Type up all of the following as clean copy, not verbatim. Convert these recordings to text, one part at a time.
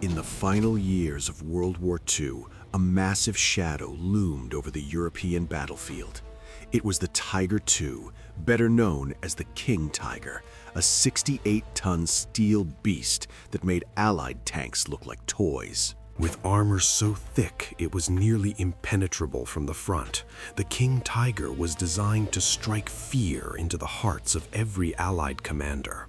In the final years of World War II, a massive shadow loomed over the European battlefield. It was the Tiger II, better known as the King Tiger, a 68-ton steel beast that made Allied tanks look like toys. With armor so thick it was nearly impenetrable from the front, the King Tiger was designed to strike fear into the hearts of every Allied commander.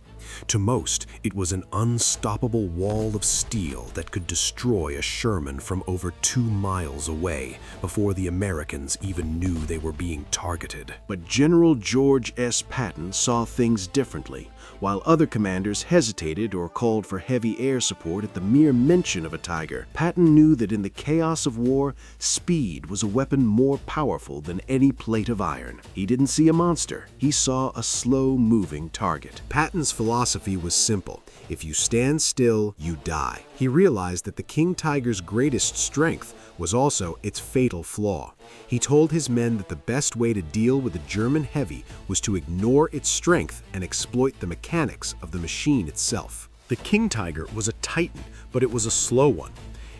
To most, it was an unstoppable wall of steel that could destroy a Sherman from over 2 miles away before the Americans even knew they were being targeted. But General George S. Patton saw things differently. While other commanders hesitated or called for heavy air support at the mere mention of a Tiger, Patton knew that in the chaos of war, speed was a weapon more powerful than any plate of iron. He didn't see a monster, he saw a slow-moving target. Patton's philosophy was simple. If you stand still, you die. He realized that the King Tiger's greatest strength was also its fatal flaw. He told his men that the best way to deal with a German heavy was to ignore its strength and exploit the mechanics of the machine itself. The King Tiger was a Titan, but it was a slow one.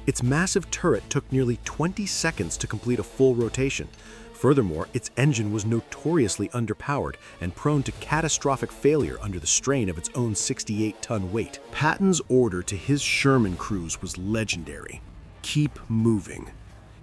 Its massive turret took nearly 20 seconds to complete a full rotation. Furthermore, its engine was notoriously underpowered and prone to catastrophic failure under the strain of its own 68-ton weight. Patton's order to his Sherman crews was legendary: keep moving.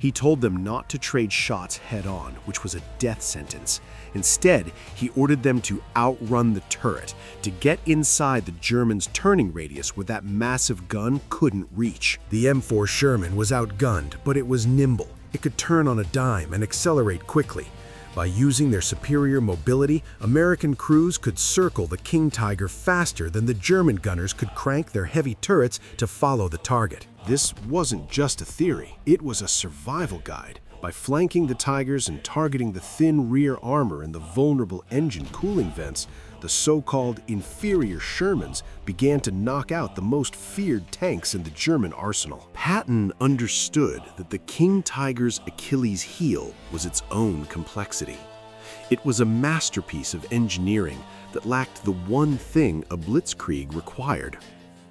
He told them not to trade shots head-on, which was a death sentence. Instead, he ordered them to outrun the turret, to get inside the Germans' turning radius where that massive gun couldn't reach. The M4 Sherman was outgunned, but it was nimble. It could turn on a dime and accelerate quickly. By using their superior mobility, American crews could circle the King Tiger faster than the German gunners could crank their heavy turrets to follow the target. This wasn't just a theory, it was a survival guide. By flanking the Tigers and targeting the thin rear armor and the vulnerable engine cooling vents, the so-called inferior Shermans began to knock out the most feared tanks in the German arsenal. Patton understood that the King Tiger's Achilles heel was its own complexity. It was a masterpiece of engineering that lacked the one thing a blitzkrieg required: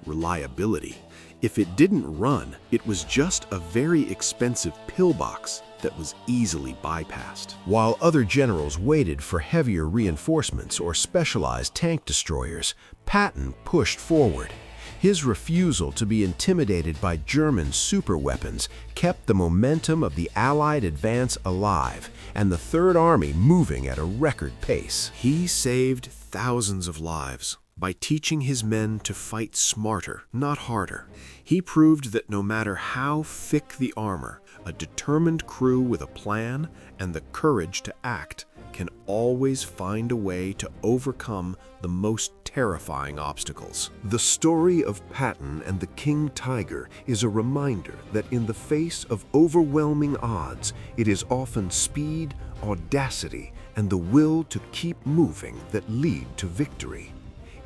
reliability. If it didn't run, it was just a very expensive pillbox that was easily bypassed. While other generals waited for heavier reinforcements or specialized tank destroyers, Patton pushed forward. His refusal to be intimidated by German superweapons kept the momentum of the Allied advance alive and the Third Army moving at a record pace. He saved thousands of lives by teaching his men to fight smarter, not harder. He proved that no matter how thick the armor, a determined crew with a plan and the courage to act can always find a way to overcome the most terrifying obstacles. The story of Patton and the King Tiger is a reminder that in the face of overwhelming odds, it is often speed, audacity, and the will to keep moving that lead to victory.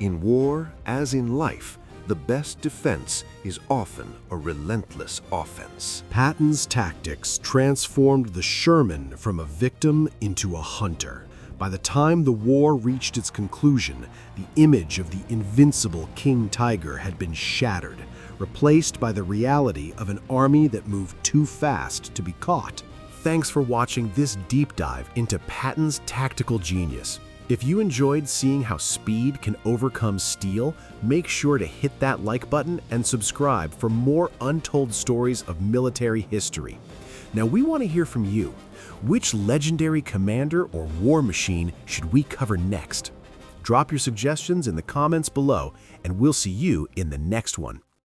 In war, as in life, the best defense is often a relentless offense. Patton's tactics transformed the Sherman from a victim into a hunter. By the time the war reached its conclusion, the image of the invincible King Tiger had been shattered, replaced by the reality of an army that moved too fast to be caught. Thanks for watching this deep dive into Patton's tactical genius. If you enjoyed seeing how speed can overcome steel, make sure to hit that like button and subscribe for more untold stories of military history. Now we want to hear from you. Which legendary commander or war machine should we cover next? Drop your suggestions in the comments below, and we'll see you in the next one.